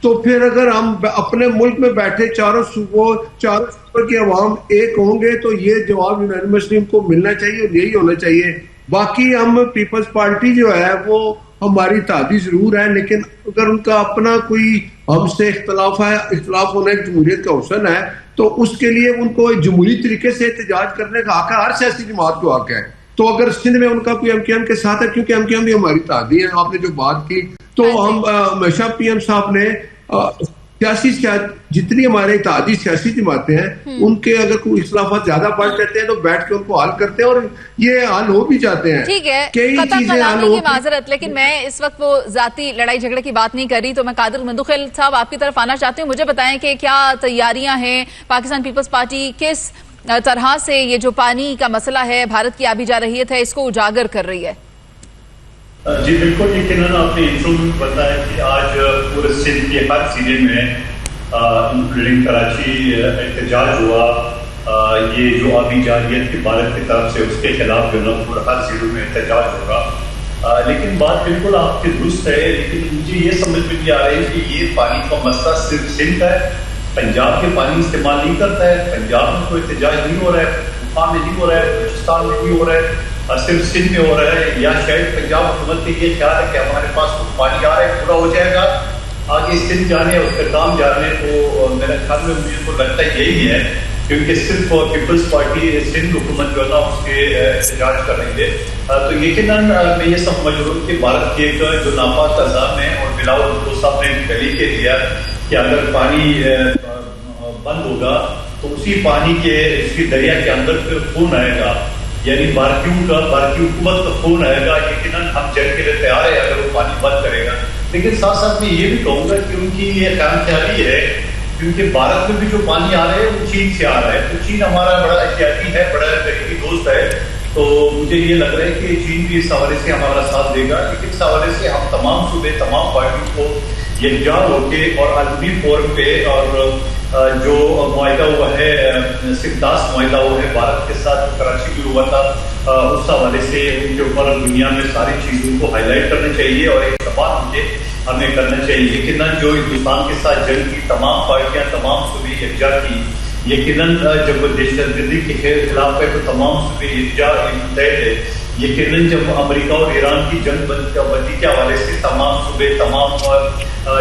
تو پھر اگر ہم اپنے ملک میں بیٹھے چاروں صوبوں کی عوام ایک ہوں گے تو یہ جواب یونانیمسلی ان کو ملنا چاہیے اور یہی ہونا چاہیے. باقی ہم پیپلز پارٹی جو ہے وہ ہماری اتحادی ضرور ہے، لیکن اگر ان کا اپنا کوئی ہم سے اختلاف ہونا ایک جمہوریت کا حسن ہے تو اس کے لیے ان کو ایک جمہوری طریقے سے احتجاج کرنے کا حق ہے، ہر سیاسی جماعت کو حق ہے. تو اگر سندھ میں ان کا کوئی ایم کیو ایم کے ساتھ ہے، کیونکہ ایم کیو ایم بھی ہماری اتحادی ہے، آپ نے جو بات کی تو ہم ہمیشہ پی ایم صاحب نے جتنی ہمارے اتحادی سیاسی جماعتیں ہیں ان کے اگر کوئی اختلافات زیادہ بڑھ جاتے ہیں تو بیٹھ کے ان کو حل کرتے ہیں اور یہ حل ہو بھی جاتے ہیں. ٹھیک ہے، قطع کلامی کی معذرت، لیکن میں اس وقت وہ ذاتی لڑائی جھگڑے کی بات نہیں کر رہی. تو میں قادر مندوخیل صاحب آپ کی طرف آنا چاہتی ہوں. مجھے بتائیں کہ کیا تیاریاں ہیں، پاکستان پیپلز پارٹی کس طرح سے یہ جو پانی کا مسئلہ ہے، بھارت کی آبی جارحیت ہے، اس کو اجاگر کر رہی ہے؟ جی بالکل، یقیناً آپ نے انٹرو میں بتایا کہ آج پورے سندھ کے ہر ضلع میں انکلوڈنگ کراچی احتجاج ہوا. یہ جو آبی جارحیت کی بھارت کی طرف سے اس کے خلاف جو نا پورے ہر ضلع میں احتجاج ہوگا. لیکن بات بالکل آپ کی درست ہے، لیکن مجھے یہ سمجھ میں نہیں آ رہی کہ یہ پانی کا مسئلہ صرف سندھ ہے، پنجاب کے پانی استعمال نہیں کرتا ہے، پنجاب میں کوئی احتجاج نہیں ہو رہا ہے، پاکستان میں نہیں ہو رہا ہے، بلوچستان میں نہیں ہو رہا ہے، صرف سندھ میں ہو رہا ہے. یا شاید پنجاب حکومت کے یہ خیال ہے کہ ہمارے پاس تو پانی آ رہا ہے، پورا ہو جائے گا، آگے سندھ جانے اس کا کام جانے. تو میرے خیال میں مجھے کو لگتا ہے یہی ہے، کیونکہ صرف پیپلز پارٹی سندھ حکومت جو ہے نا اس کے احتجاج کر رہی ہے. تو یقیناً میں یہ سمجھ رہا ہوں کہ بھارت کے ایک جو ناپاک نظام ہے، اور بلاول بھٹو صاحب نے دلیل کے دیا کہ اگر پانی بند ہوگا تو اسی پانی کے اس کی دریا کے اندر پھر خون آئے گا، یعنی بھارتی حکومت کا خون آئے گا. یقیناً ہم جنگ کے لیے تیار ہے اگر وہ پانی بند کرے گا. لیکن ساتھ ساتھ میں یہ بھی کہوں گا کہ ان کی یہ خیال خیالی ہے، کیونکہ بھارت میں بھی جو پانی آ رہا ہے وہ چین سے آ رہا ہے. تو چین ہمارا بڑا احتیاطی ہے، بڑا قریبی دوست ہے. تو مجھے یہ لگ رہا ہے کہ چین بھی اس حوالے سے ہمارا ساتھ دے گا. لیکن اس حوالے سے ہم تمام صوبے، تمام پارٹیوں کو یکجا ہو کے اور عالمی فورم پہ اور جو معاہدہ ہوا ہے، سمداس معاہدہ ہوا ہے بھارت کے ساتھ کراچی میں ہوا تھا، اس حوالے سے ان کے اوپر دنیا میں ساری چیزوں کو ہائی لائٹ کرنا چاہیے اور ایک دباؤ ہمیں کرنا چاہیے. یقیناً جو ہندوستان کے ساتھ جنگ کی تمام پارٹیاں، تمام صوبے یکجا کی. یقیناً جب دہشت گردی کے خلاف ہے تو تمام صوبے یکجا متحد ہے. یقیناً جب امریکہ اور ایران کی جنگ بندی کے حوالے سے تمام صوبے، تمام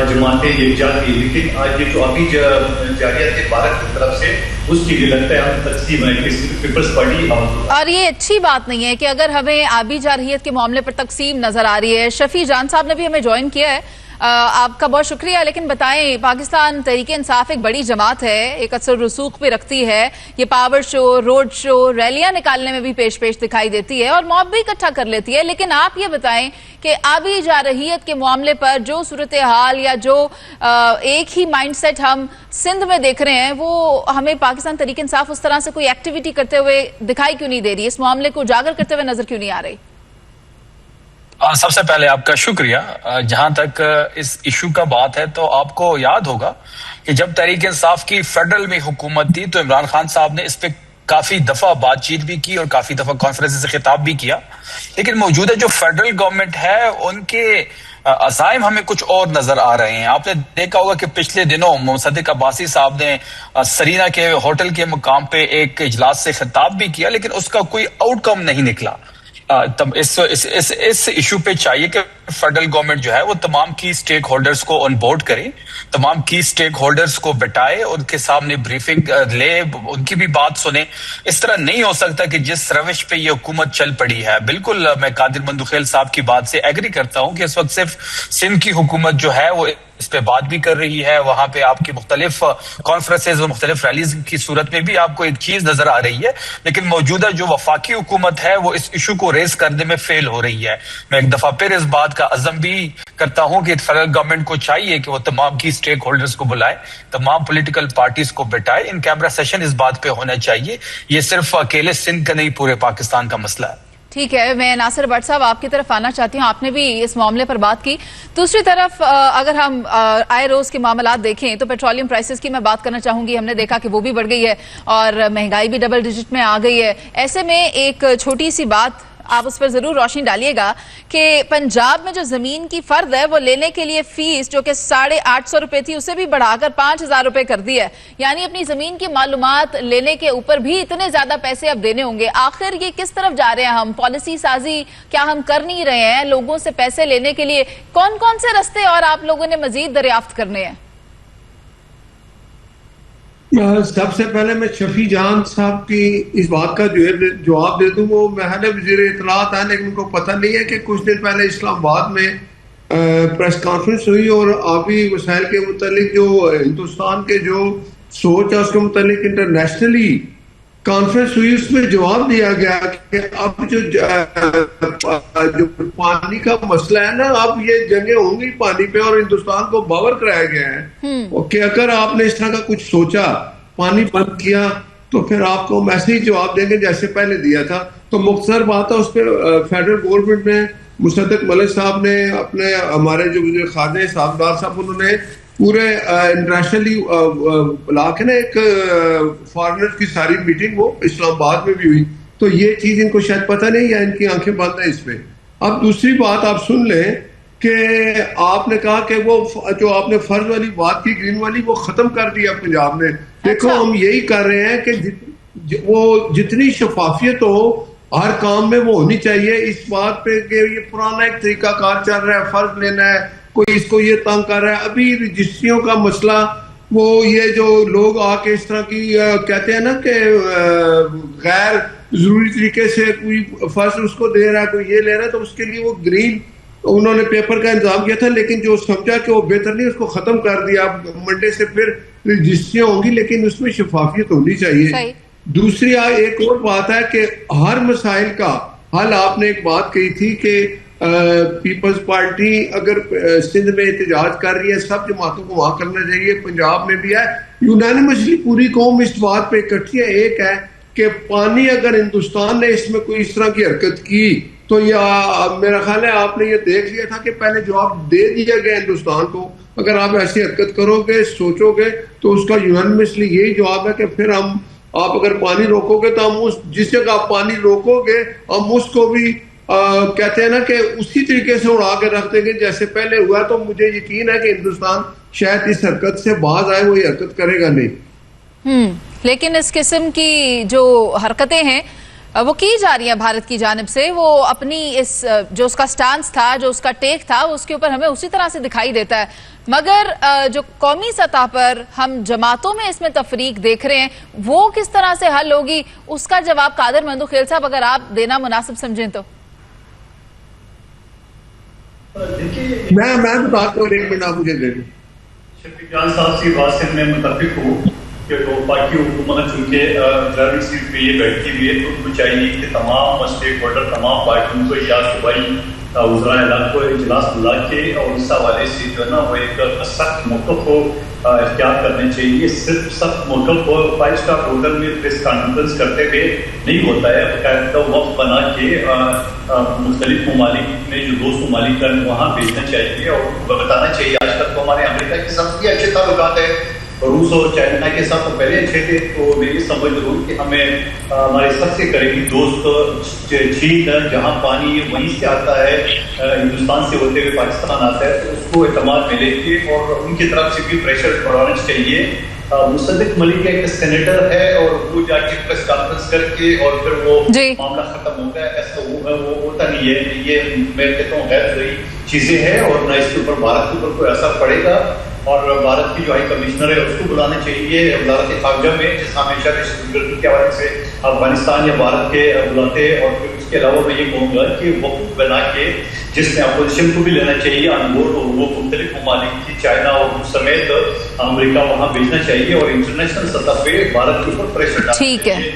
جماعتیں یکجا کی. لیکن آج یہ جو ابھی جارحیت ہے بھارت کی طرف سے، اس کے لیے لگتا ہے ہم تقسیم ہے کہ پیپلز پارٹی. اور یہ اچھی بات نہیں ہے کہ اگر ہمیں آبی جارحیت کے معاملے پر تقسیم نظر آ رہی ہے. شفیع جان صاحب نے بھی ہمیں جوائن کیا ہے، آپ کا بہت شکریہ. لیکن بتائیں، پاکستان تحریک انصاف ایک بڑی جماعت ہے، ایک اثر رسوخ پہ رکھتی ہے، یہ پاور شو، روڈ شو، ریلیاں نکالنے میں بھی پیش دکھائی دیتی ہے اور موب بھی اکٹھا کر لیتی ہے. لیکن آپ یہ بتائیں کہ آبی جارحیت کے معاملے پر جو صورتحال یا جو ایک ہی مائنڈ سیٹ ہم سندھ میں دیکھ رہے ہیں، وہ ہمیں پاکستان تحریک انصاف اس طرح سے کوئی ایکٹیویٹی کرتے ہوئے دکھائی کیوں نہیں دے رہی؟ اس معاملے کو اجاگر کرتے ہوئے نظر کیوں نہیں آ رہی؟ سب سے پہلے آپ کا شکریہ. جہاں تک اس ایشو کا بات ہے تو آپ کو یاد ہوگا کہ جب تحریک انصاف کی فیڈرل میں حکومت تھی تو عمران خان صاحب نے اس پہ کافی دفعہ بات چیت بھی کی اور کافی دفعہ کانفرنس سے خطاب بھی کیا. لیکن موجودہ جو فیڈرل گورنمنٹ ہے ان کے عزائم ہمیں کچھ اور نظر آ رہے ہیں. آپ نے دیکھا ہوگا کہ پچھلے دنوں مصدق عباسی صاحب نے سرینا کے ہوٹل کے مقام پہ ایک اجلاس سے خطاب بھی کیا، لیکن اس کا کوئی آؤٹ کم نہیں نکلا. اس ایشو پہ چاہیے کہ فیڈرل گورنمنٹ جو ہے وہ تمام کی سٹیک ہولڈرز کو آن بورڈ کرے، تمام کی سٹیک ہولڈرز کو بٹائے، ان کے سامنے بریفنگ لے، ان کی بھی بات سنیں. اس طرح نہیں ہو سکتا کہ جس روش پہ یہ حکومت چل پڑی ہے. بالکل میں قادر مندوخیل صاحب کی بات سے ایگری کرتا ہوں کہ اس وقت صرف سندھ کی حکومت جو ہے وہ اس پہ بات بھی کر رہی ہے. وہاں پہ آپ کی مختلف کانفرنسز اور مختلف ریلیز کی صورت میں بھی آپ کو ایک چیز نظر آ رہی ہے، لیکن موجودہ جو وفاقی حکومت ہے وہ اس ایشو کو ریز کرنے میں فیل ہو رہی ہے. میں ایک دفعہ پھر اس بات کا عزم بھی کرتا ہوں کہ فیڈرل گورنمنٹ کو چاہیے کہ وہ تمام کی سٹیک ہولڈرز کو بلائے، تمام پولیٹیکل پارٹیز کو بٹائے. ان کیمرہ سیشن اس بات پہ ہونا چاہیے. یہ صرف اکیلے سندھ کا نہیں، پورے پاکستان کا مسئلہ ہے. ٹھیک ہے، میں ناصر بٹ صاحب آپ کی طرف آنا چاہتی ہوں. آپ نے بھی اس معاملے پر بات کی. دوسری طرف اگر ہم آئے روز کے معاملات دیکھیں تو پیٹرولیم پرائسز کی میں بات کرنا چاہوں گی. ہم نے دیکھا کہ وہ بھی بڑھ گئی ہے اور مہنگائی بھی ڈبل ڈیجٹ میں آ گئی ہے. ایسے میں ایک چھوٹی سی بات آپ اس پر ضرور روشنی ڈالیے گا کہ پنجاب میں جو زمین کی فرد ہے وہ لینے کے لیے فیس جو کہ 850 روپے تھی اسے بھی بڑھا کر 5000 روپے کر دی ہے. یعنی اپنی زمین کی معلومات لینے کے اوپر بھی اتنے زیادہ پیسے اب دینے ہوں گے. آخر یہ کس طرف جا رہے ہیں ہم؟ پالیسی سازی کیا ہم کر نہیں رہے ہیں؟ لوگوں سے پیسے لینے کے لیے کون کون سے رستے اور آپ لوگوں نے مزید دریافت کرنے ہیں؟ سب سے پہلے میں شفیع جان صاحب کی اس بات کا جو ہے جواب دے دوں. وہ محل وزیر اطلاعات ہے لیکن ان کو پتہ نہیں ہے کہ کچھ دن پہلے اسلام آباد میں پریس کانفرنس ہوئی اور آبی وسائل کے متعلق جو ہندوستان کے جو سوچ ہے اس کے متعلق انٹرنیشنلی کانفرنس ہوئی. اس میں جواب دیا گیا کہ اب جو پانی کا مسئلہ ہے نا اب یہ جنگیں ہوں گی پانی پہ اور ہندوستان کو باور کرایا گیا ہے کہ اگر آپ نے اس طرح کا کچھ سوچا پانی بند کیا تو پھر آپ کو ہم ایسے ہی جواب دیں گے جیسے پہلے دیا تھا. تو مختصر بات ہے اس پہ فیڈرل گورنمنٹ نے مصدق ملک صاحب نے اپنے ہمارے جو وزیر خارجہ صاحبدار صاحب انہوں نے پورے انٹرنیشنلی بلا کے نا ایک فارنر کی ساری میٹنگ وہ اسلام آباد میں بھی ہوئی. تو یہ چیز ان کو شاید پتہ نہیں یا ان کی آنکھیں بند ہیں اس پہ. اب دوسری بات آپ سن لیں کہ آپ نے کہا کہ وہ جو آپ نے فرض والی بات کی گرین والی وہ ختم کر دیا پنجاب نے. دیکھو ہم یہی کر رہے ہیں کہ وہ جتنی شفافیت ہو ہر کام میں وہ ہونی چاہیے. اس بات پہ کہ یہ پرانا ایک طریقہ کار چل رہا ہے فرض لینا ہے کوئی اس کو یہ تنگ کر رہا ہے. ابھی رجسٹریوں کا مسئلہ وہ یہ جو لوگ آ کے اس طرح کی کہتے ہیں نا کہ غیر ضروری طریقے سے کوئی فرض اس کو دے رہا ہے کوئی یہ لے رہا ہے تو اس کے لیے وہ گرین انہوں نے پیپر کا انتظام کیا تھا لیکن جو سمجھا کہ وہ بہتر نہیں اس کو ختم کر دیا. اب منڈے سے پھر رجسٹریاں ہوں گی لیکن اس میں شفافیت ہونی چاہیے. دوسری ایک اور بات ہے کہ ہر مسائل کا حل آپ نے ایک بات کہی تھی کہ پیپلز پارٹی اگر سندھ میں احتجاج کر رہی ہے سب جماعتوں کو وہاں کرنا چاہیے. پنجاب میں بھی ہے یونانیمسلی پوری قوم اس بات پہ اکٹھی ہے. ایک ہے کہ پانی اگر ہندوستان نے اس میں کوئی اس طرح کی حرکت کی تو یہ میرا خیال ہے آپ نے یہ دیکھ لیا تھا کہ پہلے جواب دے دیا گیا ہندوستان کو. اگر آپ ایسی حرکت کرو گے سوچو گے تو اس کا یونانیمسلی یہی جواب ہے کہ پھر ہم آپ اگر پانی روکو گے تو ہم جس جگہ آپ پانی روکو گے ہم اس کو بھی کہتے ہیں نا کہ اسی طریقے سے اڑا کے رکھ دیں گے جیسے پہلے ہوا. تو مجھے یقین ہے کہ ہندوستان شاید اس حرکت سے باز آئے وہ یہ حرکت کرے گا نہیں. لیکن اس قسم کی جو حرکتیں ہیں وہ کی جا رہی ہیں بھارت کی جانب سے وہ اپنی اس جو اس کا سٹانس تھا جو اس کا ٹیک تھا اس کے اوپر ہمیں اسی طرح سے دکھائی دیتا ہے. مگر جو قومی سطح پر ہم جماعتوں میں اس میں تفریق دیکھ رہے ہیں وہ کس طرح سے حل ہوگی اس کا جواب قادر مندوخیل صاحب اگر آپ دینا مناسب سمجھیں تو. میں بتاتا ہوں ایک منٹ آپ مجھے دے دیں. شفیع جان صاحب کی بات سے میں متفق ہوں کہ باقی حکومت چونکہ ڈرائیونگ سیٹ پہ یہ بیٹھتی ہوئی ہے تو ان کو چاہیے کہ تمام اسٹیک ہولڈر تمام پارٹیوں کو یا صوبائی وزرائے اعلیٰ کو اجلاس بلا کے اور اس حوالے سے جو ہے نا وہ ایک سخت موقف کو اختیار کرنے چاہیے. صرف سخت موقف کو 5 اسٹار ہوٹل میں پریس کانفرنس کرتے ہوئے نہیں ہوتا ہے. باقاعدہ وقت بنا کے مختلف ممالک میں جو دوست ممالک ہیں وہاں بھیجنا چاہیے اور بتانا چاہیے. آج تک تو ہمارے امریکہ کے ساتھ بھی اچھے تعلقات ہیں روس اور چائنا کے ساتھ تو پہلے اچھے تھے. تو میں یہ سمجھ رہا ہوں کہ ہمیں ہمارے سب سے قریبی دوست چین جہاں پانی وہیں سے آتا ہے ہندوستان سے ہوتے ہوئے پاکستان آتا ہے تو اس کو اعتماد ملے گی اور ان کی طرف سے بھی پریشر بڑھانا چاہیے. مصدق ملک ایک سینیٹر ہے اور وہ جا کے پریس کانفرنس کر کے اور پھر وہ معاملہ ختم ہو گیا ایسا وہ ہوتا نہیں ہے. یہ میں کہتا ہوں غیر ضروری چیزیں ہیں اور نہ اس کے اوپر بھارت کے اوپر کوئی اثر پڑے گا. اور بھارت کی جو ہائی کمشنر ہے اس کو بلانا چاہیے وزارت خارجہ میں جس ہمیشہ سیکورٹی کے حوالے سے افغانستان یا بھارت کے بلاتے ہیں. اور پھر اس کے علاوہ میں یہ کہوں گا کہ وقت بنا کے جس میں اپوزیشن کو بھی لینا چاہیے آن بورڈ اور وہ مختلف ممالک کی چائنا اور سمیت امریکہ وہاں بھیجنا چاہیے اور انٹرنیشنل سطح پہ بھارت کے اوپر پریشر ڈالنا چاہیے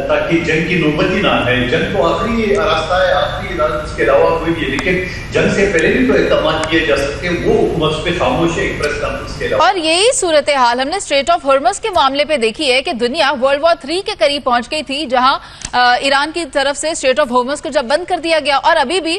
تاکہ جنگ کی نوبت ہی نہ ہے. جنگ تو آخری راستہ ہے آخری اس کے علاوہ کوئی بھی لیکن جنگ سے پہلے بھی تو اقدامات کیے جا سکتے ہیں. وہ حکومت پہ خاموش ہے ایک پریس کانفرنس کے علاوہ. اور یہی صورتحال ہم نے اسٹریٹ آف ہرمز کے معاملے پہ دیکھی ہے کہ دنیا ورلڈ وار 3 کے قریب پہنچ گئی تھی جہاں ایران کی طرف سے اسٹریٹ آف ہرمز کو جب بند کر دیا گیا اور ابھی بھی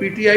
PTI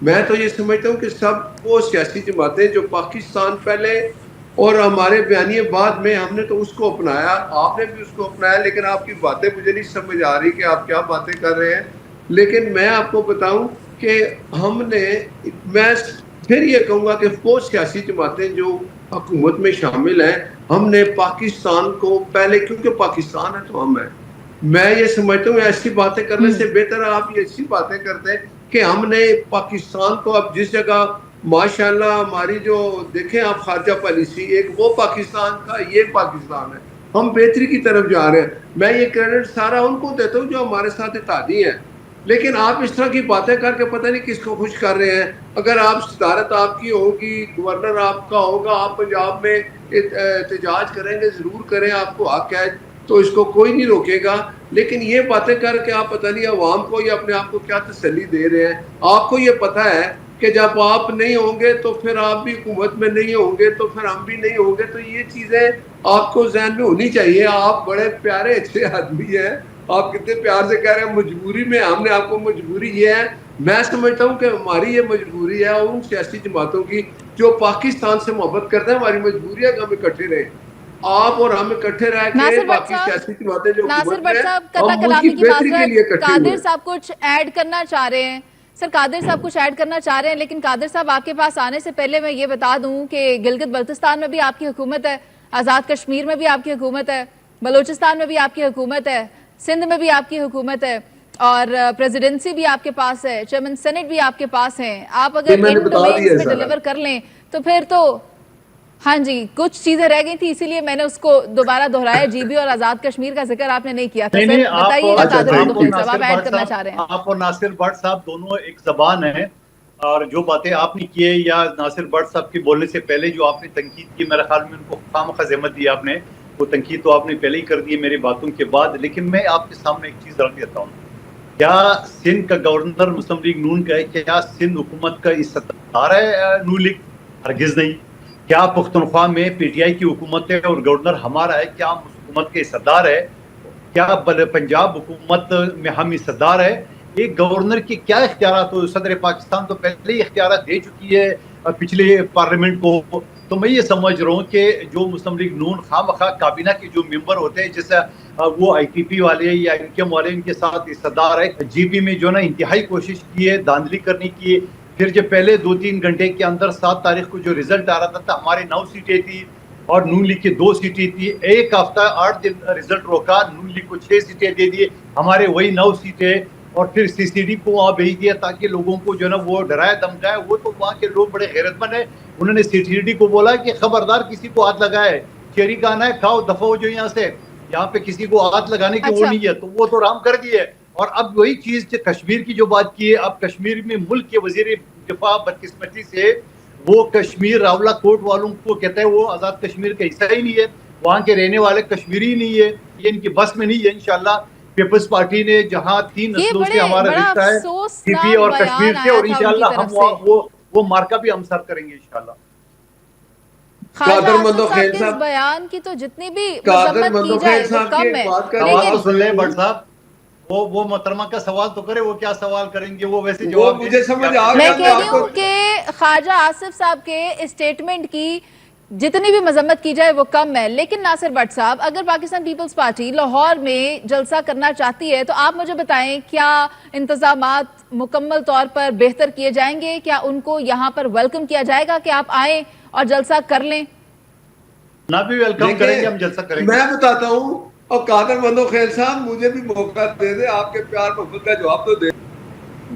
میں تو یہ سمجھتا ہوں کہ سب وہ سیاسی جماعتیں جو پاکستان پہلے اور ہمارے بیانیے بعد میں، ہم نے تو اس کو اپنایا، آپ نے بھی اس کو اپنایا، لیکن آپ کی باتیں مجھے نہیں سمجھ آ رہی کہ آپ کیا باتیں کر رہے ہیں. لیکن میں آپ کو بتاؤں کہ ہم نے، میں پھر یہ کہوں گا کہ وہ سیاسی جماعتیں جو حکومت میں شامل ہیں، ہم نے پاکستان کو پہلے، کیونکہ پاکستان ہے تو ہم ہیں، میں یہ سمجھتا ہوں ایسی باتیں کرنے سے بہتر آپ یہ ایسی باتیں کرتے ہیں کہ ہم نے پاکستان کو اب جس جگہ ماشاءاللہ ہماری جو دیکھیں آپ خارجہ پالیسی، ایک وہ پاکستان کا، یہ پاکستان ہے، ہم بہتری کی طرف جا رہے ہیں. میں یہ کریڈٹ سارا ان کو دیتا ہوں جو ہمارے ساتھ اتحادی ہیں. لیکن آپ اس طرح کی باتیں کر کے پتہ نہیں کس کو خوش کر رہے ہیں. اگر آپ صدارت آپ کی ہوگی، گورنر آپ کا ہوگا، آپ پنجاب میں احتجاج کریں گے، ضرور کریں، آپ کو حق ہے، تو اس کو کوئی نہیں روکے گا. لیکن یہ باتیں کر کے آپ پتہ نہیں عوام کو یا اپنے آپ کو کیا تسلی دے رہے ہیں. آپ کو یہ پتہ ہے کہ جب آپ نہیں ہوں گے تو پھر آپ بھی حکومت میں نہیں ہوں گے، تو پھر ہم بھی نہیں ہوں گے. تو یہ چیزیں آپ کو ذہن میں ہونی چاہیے. آپ بڑے پیارے اچھے آدمی ہیں، آپ کتنے پیار سے کہہ رہے ہیں مجبوری میں، ہم نے آپ کو مجبوری یہ ہے. میں سمجھتا ہوں کہ ہماری یہ مجبوری ہے ان سیاسی جماعتوں کی جو پاکستان سے محبت کرتے ہیں. ہماری مجبوری ہے کہ ہم اکٹھے رہیں. آپ اور ہم اکٹھے رہ کے ناصر بٹ باقی صاحب، سیاسی جماعتیں جو ناصر حکومت میں بٹ ہیں، صاحب قطع ہم ملک کی کلامی کی بہتری کے لیے معذرت، اکٹھے ہوئے قادر ہیں. صاحب کچھ ایڈ کرنا چاہ رہے ہیں. سر قادر صاحب کچھ ایڈ کرنا چاہ رہے ہیں، لیکن قادر صاحب آپ کے پاس آنے سے پہلے میں یہ بتا دوں کہ گلگت بلتستان میں بھی آپ کی حکومت ہے، آزاد کشمیر میں بھی آپ کی حکومت ہے، بلوچستان میں بھی آپ کی حکومت ہے، سندھ میں بھی آپ کی حکومت ہے، اور پریزیڈنسی بھی آپ کے پاس ہے، چیئرمین سینٹ بھی آپ کے پاس ہیں. آپ یہ اگر میں نے ان بتا ڈومینز دیا ہے میں سارا. ڈیلیور کر لیں تو پھر تو ہاں جی، کچھ چیزیں رہ گئی تھی، اسی لیے میں نے اس کو دوبارہ دہرایا. جی بی اور آزاد کشمیر کا ذکر آپ نے نہیں کیا تھا. نہیں سر نہیں، بتائیے گا قادر صحیح مندوخیل صاحب، آپ ناصر ایڈ بٹ کرنا چاہ رہے ہیں. آپ اور ناصر بٹ صاحب دونوں ایک زبان ہیں، اور جو باتیں آپ نے کیے یا ناصر بٹ صاحب کے بولنے سے پہلے جو آپ نے تنقید کی، میرے خیال میں ان کو خامخواہ زحمت دی آپ نے. وہ تنقید تو آپ نے پہلے ہی کر دی ہے میری باتوں کے بعد. لیکن میں آپ کے سامنے ایک چیز رکھ دیتا ہوں. کیا سندھ کا گورنر مسلم لیگ نون کا ہے؟ کیا سندھ حکومت کا صدر ہے نون لیگ؟ ہرگز نہیں. کیا پختونخوا میں پی ٹی آئی کی حکومت ہے اور گورنر ہمارا ہے؟ کیا ہم اس حکومت کے صدر ہے؟ کیا پنجاب حکومت میں ہم صدر ہے؟ ایک گورنر کی کیا اختیارات ہو؟ صدر پاکستان تو پہلے ہی اختیارات دے چکی ہے پچھلے پارلیمنٹ کو. تو میں یہ سمجھ رہا ہوں کہ جو مسلم لیگ نون خواہ کابینہ کے جو ممبر ہوتے ہیں، جیسے وہ آئی ٹی پی والے یا این کے ایم والے، ان کے ساتھ صدر ہے. جی پی میں جو نا انتہائی کوشش کی ہے دھاندلی کرنے کی. پھر جب پہلے 2-3 گھنٹے کے اندر 7 تاریخ کو جو رزلٹ آ رہا تھا، ہمارے 9 سیٹیں تھی اور نون لیگ کی 2 سیٹیں تھی. ایک ہفتہ 8 دن رزلٹ روکا، نون لیگ کو 6 سیٹیں دے دیے، ہمارے وہی 9 سیٹیں. اور پھر سی سی ڈی کو وہاں بھیج دیا تاکہ لوگوں کو جو ہے نا وہ ڈرایا دھمکایا. وہ تو وہاں کے لوگ بڑے غیرت مند ہیں، انہوں نے سی سی ڈی کو بولا کہ خبردار کسی کو ہاتھ لگائے، چیری کا آنا ہے، کھاؤ دفعہ ہو جو یہاں سے، یہاں پہ کسی کو ہاتھ لگانے کی وہ نہیں ہے. تو وہ تو رام کر دیے. اور اب وہی چیز کشمیر کی جو بات کی ہے، اب کشمیر میں ملک کے وزیر دفاع بدقسمتی سے وہ کشمیر راولہ کوٹ والوں کو کہتا ہے وہ آزاد کشمیر کا حصہ ہی نہیں ہے، وہاں کے رہنے والے کشمیری ہی نہیں ہے. یہ ان کی بس میں نہیں ہے. انشاءاللہ پیپلز پارٹی نے جہاں 3 یہ نسلوں سے ہمارا بڑا رشتہ ہے پی پی افسوسناک اور کشمیر بیان سے، آیا اور تھا ان کی انشاءاللہ طرف ہم سے. وہ مارکا بھی ہم سر کریں گے انشاءاللہ. خواجہ قادر آصف مندو صاحب خیل کے اس صاحب، بیان کی تو جتنی بھی قادر مذمت مندو کی خیل جائے وہ صاحب کی کم ایک ہے. بات کر سوال لیکن تو سن لیں بٹ صاحب، وہ محترمہ کا سوال تو کرے، وہ کیا سوال کریں گے، وہ ویسے وہ جواب دیں مجھے گے. سمجھ آ میں گیا. کہہ رہی آپ کو ہوں کہ خواجہ آصف صاحب کے اسٹیٹمنٹ کی جتنی بھی مذمت کی جائے وہ کم ہے. لیکن ناصر بٹ صاحب، اگر پاکستان پیپلز پارٹی لاہور میں جلسہ کرنا چاہتی ہے تو آپ مجھے بتائیں کیا انتظامات مکمل طور پر بہتر کیے جائیں گے؟ کیا ان کو یہاں پر ویلکم کیا جائے گا کہ آپ آئیں اور جلسہ کر لیں؟ نہ بھی ویلکم کریں گے، ہم جلسہ کریں گے. میں بتاتا ہوں، اور قادر مندو خیل صاحب مجھے بھی موقع دے دے، آپ کے پیار محبت کا جواب تو دے.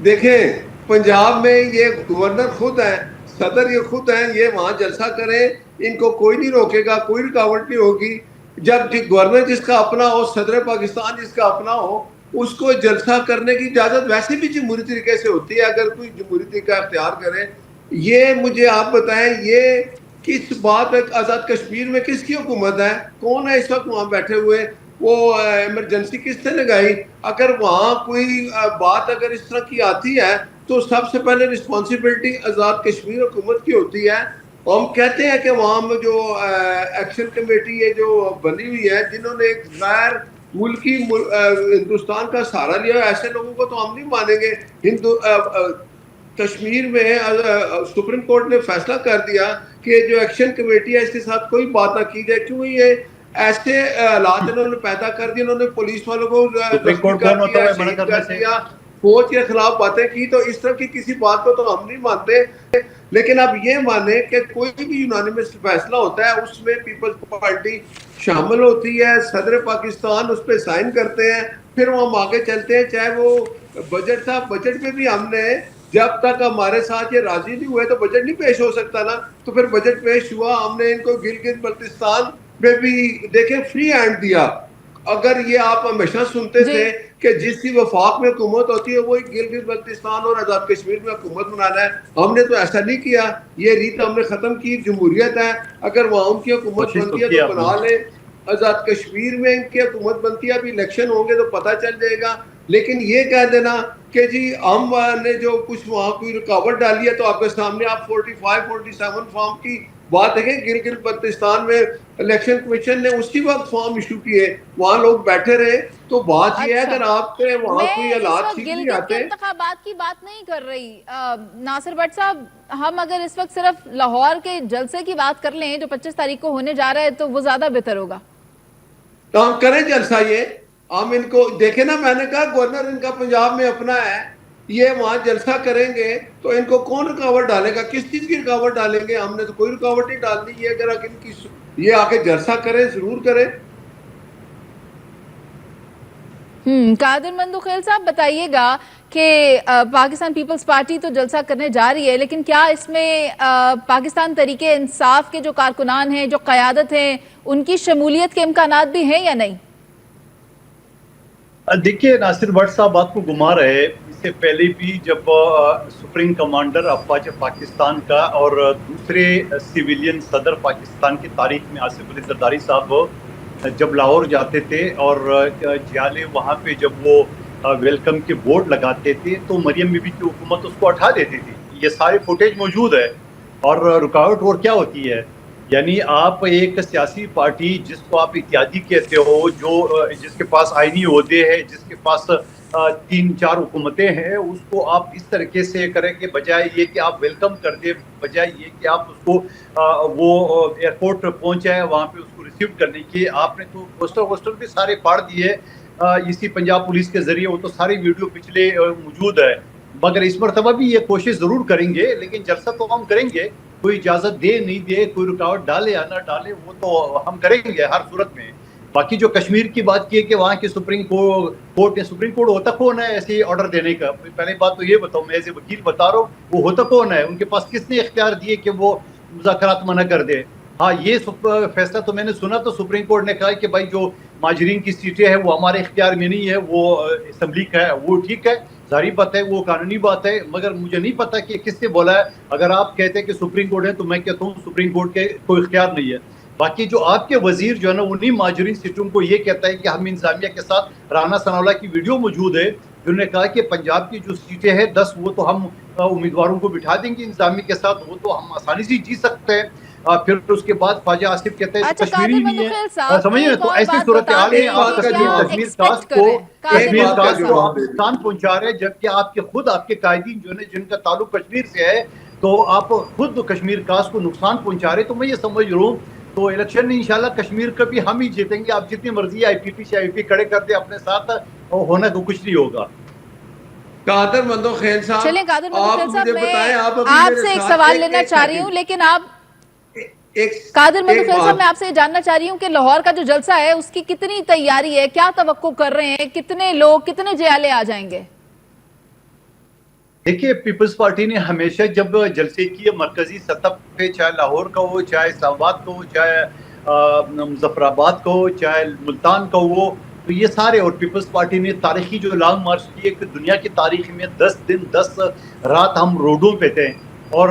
دیکھیں پنجاب میں یہ گورنر خود ہیں، صدر یہ خود ہیں، یہ وہاں جلسہ کریں، ان کو کوئی نہیں روکے گا، کوئی رکاوٹ نہیں ہوگی. جب گورنر جس کا اپنا ہو، صدر پاکستان جس کا اپنا ہو، اس کو جلسہ کرنے کی اجازت ویسے بھی جمہوری طریقے سے ہوتی ہے اگر کوئی جمہوری طریقہ اختیار کرے. یہ مجھے آپ بتائیں، یہ کس بات پہ آزاد کشمیر میں کس کی حکومت ہے؟ کون ہے اس وقت وہاں بیٹھے ہوئے؟ وہ ایمرجنسی کس نے لگائی؟ اگر وہاں کوئی بات اگر اس طرح کی آتی ہے تو سب سے پہلے رسپانسبلٹی آزاد کشمیر حکومت کی ہوتی ہے. ہم کہتے ہیں کہ وہاں جو ایکشن کمیٹی ہے جو بنی ہوئی ہے، جنہوں نے ایک غیر ملکی ہندوستان کا سہارا لیا، ایسے لوگوں کو تو ہم نہیں مانیں گے. کشمیر میں سپریم کورٹ نے فیصلہ کر دیا کہ جو ایکشن کمیٹی ہے اس کے ساتھ کوئی بات نہ کی جائے، کیوں یہ ایسے حالات انہوں نے پیدا کر دیے، انہوں نے پولیس والوں کو کر دیا، فوج کے خلاف باتیں کی، تو اس طرح کی کسی بات کو تو ہم نہیں مانتے. لیکن اب یہ مانیں کہ کوئی بھی یونانیمس فیصلہ ہوتا ہے اس میں پیپلز پارٹی شامل ہوتی ہے، صدر پاکستان اس پہ سائن کرتے ہیں، پھر وہ ہم آگے چلتے ہیں. چاہے وہ بجٹ تھا، بجٹ میں بھی ہم نے جب تک ہمارے ساتھ یہ راضی نہیں ہوئے تو بجٹ نہیں پیش ہو سکتا نا. تو پھر بجٹ پیش ہوا، ہم نے ان کو گلگت بلتستان میں بھی دیکھیں فری ہینڈ دیا. اگر یہ آپ ہمیشہ سنتے تھے کہ جس کی وفاق میں حکومت ہوتی ہے وہی گلگت بلتستان اور آزاد کشمیر میں حکومت بنانا ہے، ہم نے تو ایسا نہیں کیا. یہ ریت ہم نے ختم کی. جمہوریت ہے، اگر وہاں ان کی حکومت بنتی ہے تو بنا لیں. آزاد کشمیر میں ان کی حکومت بنتی ہے، ابھی الیکشن ہوں گے تو پتہ چل جائے گا. لیکن یہ کہہ دینا کہ جی ہم نے جو کچھ وہاں کوئی رکاوٹ ڈالی ہے، تو آپ کے سامنے آپ 45-47 فارم کی بات دیکھیں. گلگت بلتستان میں الیکشن کمیشن نے اسی وقت فارم ایشو کیے، وہاں لوگ بیٹھے رہے. تو بات یہ ہے اگر آپ پہ وہاں کوئی حالات ٹھیک نہیں آتے. میں انتخابات کی بات نہیں کر رہی ناصر بٹ صاحب، ہم اگر اس وقت صرف لاہور کے جلسے کی بات کر لیں جو 25 تاریخ کو ہونے جا رہا ہے تو وہ زیادہ بہتر ہوگا. تو ہم کریں جلسہ. یہ ہم ان کو دیکھیں نا، میں نے کہا گورنر ان کا پنجاب میں اپنا ہے، یہ وہاں جلسہ کریں گے تو ان کو کون رکاوٹ ڈالے گا؟ کس چیز کی رکاوٹ ڈالیں گے؟ ہم نے تو کوئی رکاوٹ نہیں ڈالنی. یہ اگر ان کی یہ آ کے جلسہ کریں، ضرور کریں. قادر مندوخیل صاحب بتائیے گا کہ پاکستان پیپلز پارٹی تو جلسہ کرنے جا رہی ہے، لیکن کیا اس میں پاکستان تحریک انصاف کے جو کارکنان ہیں، جو قیادت ہیں، ان کی شمولیت کے امکانات بھی ہیں یا نہیں؟ دیکھیے ناصر بٹ صاحب بات کو گھما رہے. اس سے پہلے بھی جب سپریم کمانڈر افواج پاکستان کا اور دوسرے سیویلین صدر پاکستان کی تاریخ میں آصف علی زرداری صاحب جب لاہور جاتے تھے اور جیالے وہاں پہ جب وہ ویلکم کے بورڈ لگاتے تھے تو مریم بی بی کی حکومت اس کو ہٹا دیتی تھی. یہ سارے فوٹیج موجود ہے. اور رکاوٹ اور کیا ہوتی ہے؟ یعنی آپ ایک سیاسی پارٹی جس کو آپ اتحادی کہتے ہو، جو جس کے پاس آئینی عہدے ہیں، جس کے پاس 3-4 حکومتیں ہیں، اس کو آپ اس طریقے سے کریں کہ بجائے یہ کہ آپ ویلکم کر دیں، بجائے یہ کہ آپ اس کو وہ ایئرپورٹ پہنچائے وہاں پہ اس کو ریسیو کرنے کی، آپ نے تو پوسٹر بھی سارے پاڑ دیے اسی پنجاب پولیس کے ذریعے. وہ تو ساری ویڈیو پچھلے موجود ہے. مگر اس مرتبہ بھی یہ کوشش ضرور کریں گے، لیکن جلسہ تو ہم کریں گے. کوئی اجازت دے نہیں دے، کوئی رکاوٹ ڈالے یا نہ ڈالے، وہ تو ہم کریں گے ہر صورت میں. باقی جو کشمیر کی بات کی ہے کہ وہاں کی سپریم کورٹ ہوتا کون ہے ایسے آرڈر دینے کا؟ پہلے بات تو یہ بتاؤ، میں ایز اے وکیل بتا رہا ہوں، وہ ہوتا کون ہے؟ ان کے پاس کس نے اختیار دیے کہ وہ مذاکرات منع کر دے؟ ہاں یہ فیصلہ تو میں نے سنا تو سپریم کورٹ نے کہا کہ بھائی جو ماجرین کی سیٹیں ہیں وہ ہمارے اختیار میں نہیں ہے، وہ اسمبلی کا ہے. وہ ٹھیک ہے، ظاہری بات ہے، وہ قانونی بات ہے. مگر مجھے نہیں پتا کہ کس نے بولا ہے. اگر آپ کہتے ہیں کہ سپریم کورٹ ہے تو میں کہتا ہوں سپریم کورٹ کے کوئی اختیار نہیں ہے. باقی جو آپ کے وزیر جو ہے نا انہیں ماجرین سیٹوں کو یہ کہتا ہے کہ ہم انتظامیہ کے ساتھ، رانا ثناءاللہ کی ویڈیو موجود ہے جنہوں نے کہا کہ پنجاب کی جو سیٹیں ہیں 10 وہ تو ہم امیدواروں کو بٹھا دیں گے انتظامیہ کے ساتھ، وہ تو ہم آسانی سے جیت سکتے ہیں. پھر اس کے بعد خواجہ آصف کہتے ہیں کشمیری نہیں ہے. سمجھے تو ایسی صورتحال ہے آپ کا جو کشمیر کاسٹ کو آپ نقصان پہنچا رہے ہیں، جبکہ آپ کے خود آپ کے قائدین جو ہے جن کا تعلق کشمیر سے ہے تو آپ خود کشمیر کاسٹ کو نقصان پہنچا رہے. تو میں یہ سمجھ رہا ہوں تو الیکشن انشاءاللہ کشمیر کا بھی ہم ہی جیتیں گے. آپ جتنی مرضی آئی پی پی سے آئی پی کھڑے کر دیں اپنے ساتھ، ہونا کو کچھ نہیں ہوگا. قادر مندوخیل صاحب، چلیں قادر مندوخیل صاحب، میں آپ سے ایک سوال لینا چاہ رہی ہوں، لیکن آپ قادر مندوخیل صاحب میں آپ سے یہ جاننا چاہ رہی ہوں کہ لاہور کا جو جلسہ ہے اس کی کتنی تیاری ہے؟ کیا توقع کر رہے ہیں؟ کتنے لوگ، کتنے جیالے آ جائیں گے؟ دیکھیے پیپلز پارٹی نے ہمیشہ جب جلسے کی مرکزی سطح پہ، چاہے لاہور کا ہو، چاہے اسلام آباد کا ہو، چاہے مظفر آباد کا ہو، چاہے ملتان کا ہو، تو یہ سارے، اور پیپلز پارٹی نے تاریخی جو لانگ مارچ کی ہے کہ دنیا کی تاریخ میں 10 دن 10 رات ہم روڈوں پہ تھے، اور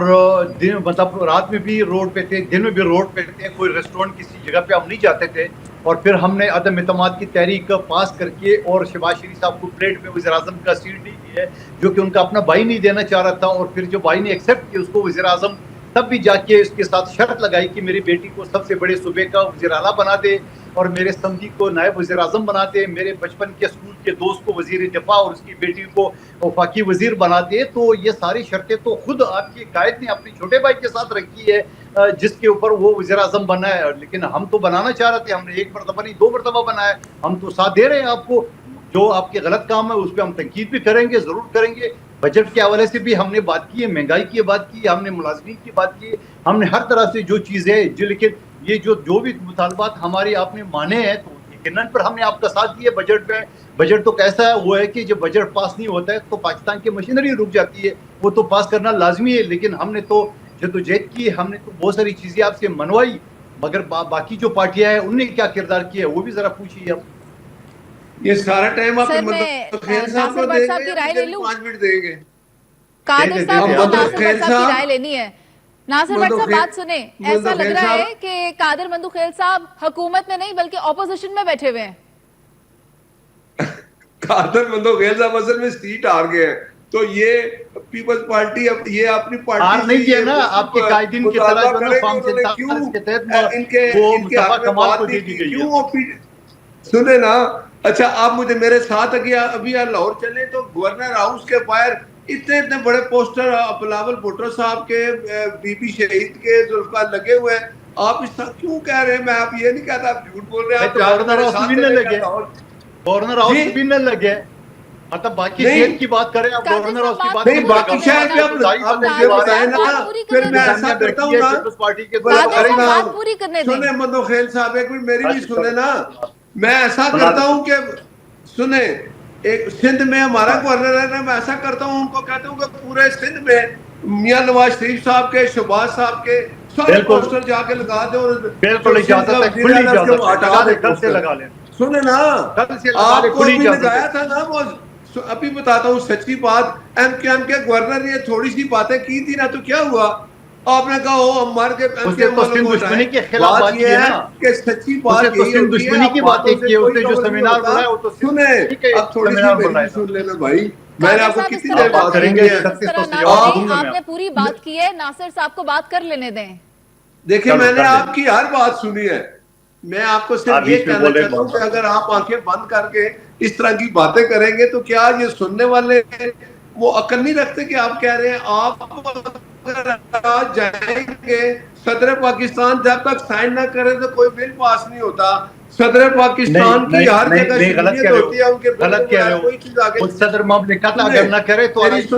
دن مطلب رات میں بھی روڈ پہ تھے، دن میں بھی روڈ پہ تھے. کوئی ریسٹورنٹ کسی جگہ پہ ہم نہیں جاتے تھے. اور پھر ہم نے عدم اعتماد کی تحریک پاس کر کے اور شہباز شریف صاحب کو پلیٹ میں وزیر اعظم کا سیٹ نہیں دی ہے، جو کہ ان کا اپنا بھائی نہیں دینا چاہ رہا تھا. اور پھر جو بھائی نے ایکسیپٹ کیا اس کو وزیر اعظم، تب بھی جا کے اس کے ساتھ شرط لگائی کہ میری بیٹی کو سب سے بڑے صوبے کا وزیر اعلیٰ بنا دے. اور میرے سمجھی کو نائب وزیر اعظم بناتے، میرے بچپن کے اسکول کے دوست کو وزیر دفاع اور اس کی بیٹی کو وفاقی وزیر بناتے، تو یہ ساری شرطیں تو خود آپ کے قائد نے اپنے چھوٹے بھائی کے ساتھ رکھی ہے جس کے اوپر وہ وزیر اعظم بنا ہے. لیکن ہم تو بنانا چاہ رہے تھے، ہم نے 1 مرتبہ نہیں 2 مرتبہ بنایا. ہم تو ساتھ دے رہے ہیں آپ کو. جو آپ کے غلط کام ہے اس پہ ہم تنقید بھی کریں گے، ضرور کریں گے. بجٹ کے حوالے سے بھی ہم نے بات کی ہے، مہنگائی کی بات کی ہے، ہم نے ملازمین کی بات کی ہے، ہم نے ہر طرح سے جو چیزیں لیکن یہ جو بھی مطالبات ہماری آپ نے مانے ہیں تو یقیناً پر ہم نے آپ کا ساتھ دیا بجٹ میں. بجٹ تو کیسا ہے وہ ہے کہ جب بجٹ پاس نہیں ہوتا ہے تو پاکستان کی مشینری رک جاتی ہے، وہ تو پاس کرنا لازمی ہے. لیکن ہم نے تو جدوجہد کی، ہم نے تو بہت ساری چیزیں آپ سے منوائی، مگر باقی جو پارٹیاں ہیں ان نے کیا کردار کیا ہے وہ بھی ذرا پوچھیے آپ. یہ سارا ٹائم آپ سر میں ناصر بٹ صاحب کی رائے لے لوں. 5 منٹ دیں گے. قادر صاحب کو ناصر بٹ صاحب کی رائے لینی ہے. ناصر بٹ صاحب بات سنیں، ایسا لگ رہا ہے کہ قادر مندوخیل صاحب حکومت میں نہیں بلکہ اپوزیشن میں بیٹھے ہوئے ہیں. قادر مندوخیل صاحب اصل میں سیٹ ہار گئے ہیں، تو یہ پیپلز پارٹی یہ اپنی پارٹی ہار نہیں کیا نا، آپ کے قائدین کی طرح جو نا فارم 47 کے تحت ان کے مصطفیٰ کمال کو دے دی گئی ہے. سنیں نا. اچھا آپ مجھے میرے ساتھ ابھی لاہور چلیں تو گورنر ہاؤس کے باہر اتنے بڑے پوسٹر بلاول بھٹو صاحب کے، بی بی شہید کے، ذوالفقار لگے ہوئے ہیں. آپ اس طرح کیوں کہہ رہے ہیں؟ میں آپ یہ نہیں کہتا، آپ جھوٹ بول رہے ہیں. گورنر ہاؤس بھی نہ لگے، گورنر ہاؤس بھی نہ لگے، مطلب باقی شہر کی بات کریں آپ، گورنر ہاؤس کی بات نہیں، باقی شہر بھی آپ مجھے بتائیں نا. پھر میں ایسا کرتا ہوں نا، سنیں مندوخیل صاحب ایک منٹ میری بھی سنیں نا. میں ایسا کرتا ہوں کہ سنیں، ایک سندھ میں ہمارا گورنر ہے نا، میں ایسا کرتا ہوں ان کو کہتا ہوں کہ پورے سندھ میں میاں نواز شریف صاحب کے، شہباز صاحب کے سارے پوسٹر جا کے لگا دیں. اور بالکل اجازت ہے، کھلی اجازت ہے، لگا لیں. سنیں نا، آپ کو بھی لگایا تھا نا وہ. ابھی بتاتا ہوں سچی بات، ایم کے گورنر نے تھوڑی سی باتیں کی تھی نا، تو کیا ہوا؟ آپ نے کہا ہو ہمار کے دشمنی کے خلاف بات کی ہے نا، کہ سچی بات یہی ہوتی ہے. دشمنی کی باتیں کی، اس نے جو سیمینار بنایا وہ تو سنیں. اب تھوڑی سی میری سن لینا بھائی، میں نے آپ کو کتنی دیر بات کریں گے. آپ نے پوری بات کی ہے، ناصر صاحب کو بات کر لینے دیں. دیکھیں میں نے آپ کی ہر بات سنی ہے. میں آپ کو صرف یہ کہنا چاہتا ہوں کہ اگر آپ آنکھیں بند کر کے اس طرح کی باتیں کریں گے تو کیا یہ سننے والے وہ عقل نہیں رکھتے کہ آپ کہہ رہے ہیں؟ آپ اگر آج جائیں گے، صدر پاکستان جب تک سائن نہ کرے تو کوئی بل پاس نہیں ہوتا. صدر پاکستان کی ہر جگہ شمولیت ہوتی ہے، ان کے غلط کہہ رہے ہو. صدر مملکت اگر نہ کرے تو اچھا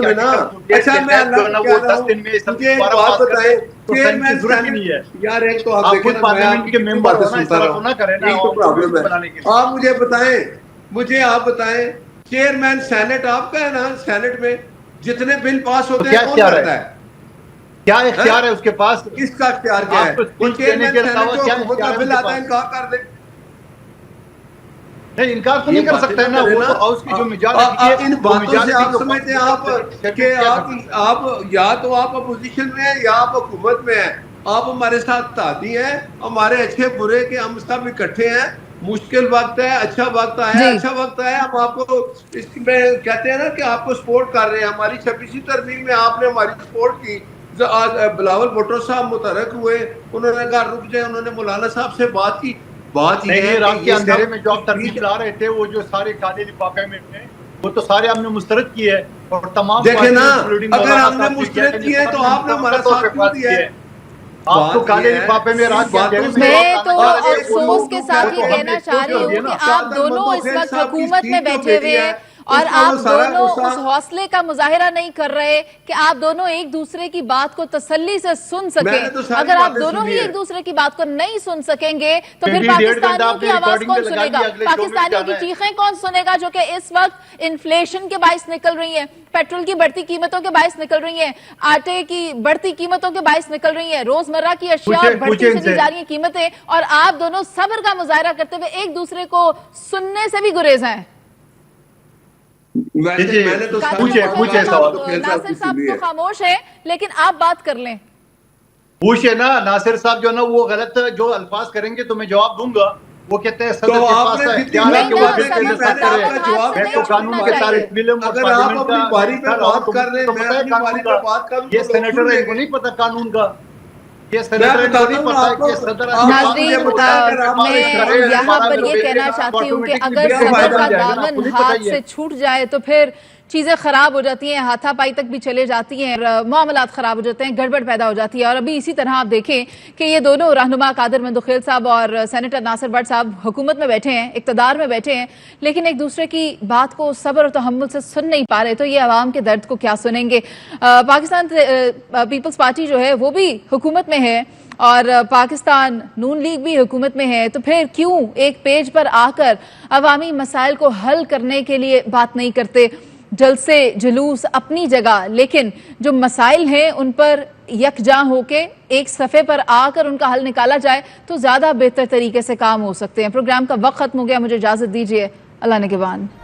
میں اللہ کہہ رہا ہوں، مجھے ایک بات بتائیں، چیئرمین سینٹ یار ایک تو آپ دیکھیں نا، میں آپ کی باتیں سنتا رہا ہوں، یہی تو پرابلم ہے. آپ مجھے بتائیں، آپ بتائیں چیئرمین سینٹ آپ کا ہے نا، سینٹ میں جتنے بل پاس ہوتے ہیں کون کرتا ہے؟ کیا اختیار ہے اس کے پاس؟ کس کا اختیار کیا ہے؟ چیئرمین سینٹ جو حکومت کا بل آتا ہے انکار کر دے. نہیں انکار تو نہیں کر سکتا ہے نا، وہ تو ہاؤس کی جو میجارٹی ہے. ان باتوں سے آپ سمجھتے ہیں آپ کہ آپ یا تو آپ اپوزیشن میں ہیں یا آپ حکومت میں ہیں. آپ ہمارے ساتھ ساتھی ہیں، ہمارے اچھے برے کے ہم سب اکٹھے ہیں. مشکل وقت ہے، اچھا وقت آیا، اچھا وقت آیا، ہم آپ کو اس میں کہتے ہیں نا کہ آپ کو سپورٹ کر رہے ہیں. ہماری 26ویں ترمیم میں آپ نے ہماری سپورٹ کی. بلاول بھٹو صاحب متحرک ہوئے، انہوں نے کہا رک جائے، انہوں نے مولانا صاحب سے بات کی. بات یہ ہے رات کے اندھیرے میں جو آپ ترمیم لا رہے تھے، وہ جو سارے کالے لفافے میں تھے وہ تو سارے ہم نے مسترد کیے ہیں. اور تمام دیکھیں نا، اگر ہم نے مسترد کیے ہیں تو آپ نے ہمارا ساتھ کیوں دیا ہے؟ آپ کو کالے لفافے میں رات کے اندھیرے میں. میں تو افسوس کے ساتھ یہ کہنا چاہ رہی ہوں کہ آپ دونوں اس وقت حکومت میں بیٹھے ہوئے ہیں اور آپ دونوں اس حوصلے کا مظاہرہ نہیں کر رہے کہ آپ دونوں ایک دوسرے کی بات کو تسلی سے سن سکیں. اگر آپ دونوں ہی ایک دوسرے کی بات کو نہیں سن سکیں گے تو پھر پاکستانیوں کی آواز کون سنے گا؟ پاکستانیوں کی چیخیں کون سنے گا جو کہ اس وقت انفلیشن کے باعث نکل رہی ہیں، پیٹرول کی بڑھتی قیمتوں کے باعث نکل رہی ہیں، آٹے کی بڑھتی قیمتوں کے باعث نکل رہی ہیں، روزمرہ کی اشیاء بڑھتی چلی جا رہی ہیں قیمتیں، اور آپ دونوں صبر کا مظاہرہ کرتے ہوئے ایک دوسرے کو سننے سے بھی گریز ہیں. ناصر صاحب تو خاموش ہے لیکن آپ بات کر لیں. پوچھے نا ناصر صاحب جو نا وہ غلط جو الفاظ کریں گے تو میں جواب دوں گا. وہ کہتے ہیں صدر کے پاس اختیار ہے کہ وہ میں تو قانون کے تحت فلم اور پارلیمنٹ کا یہ سینیٹر ہے، ان کو نہیں پتا قانون کا. یہ سینیٹر کو نہیں پتا کہ صدر ناظرین میں یہاں پر یہ کہنا چاہتی ہوں کہ اگر صدر کا دامن ہاتھ سے چھوٹ جائے تو پھر چیزیں خراب ہو جاتی ہیں، ہاتھا پائی تک بھی چلے جاتی ہیں، معاملات خراب ہو جاتے ہیں، گڑبڑ پیدا ہو جاتی ہے. اور ابھی اسی طرح آپ دیکھیں کہ یہ دونوں رہنما قادر مندخیل صاحب اور سینیٹر ناصر بٹ صاحب حکومت میں بیٹھے ہیں، اقتدار میں بیٹھے ہیں، لیکن ایک دوسرے کی بات کو صبر و تحمل سے سن نہیں پا رہے. تو یہ عوام کے درد کو کیا سنیں گے؟ پاکستان پیپلز پارٹی جو ہے وہ بھی حکومت میں ہے اور پاکستان نون لیگ بھی حکومت میں ہے، تو پھر کیوں ایک پیج پر آ کر عوامی مسائل کو حل کرنے کے لیے بات نہیں کرتے؟ جلسے جلوس اپنی جگہ، لیکن جو مسائل ہیں ان پر یکجاں ہو کے ایک صفحے پر آ کر ان کا حل نکالا جائے تو زیادہ بہتر طریقے سے کام ہو سکتے ہیں. پروگرام کا وقت ختم ہو گیا، مجھے اجازت دیجیے. اللہ نگہبان.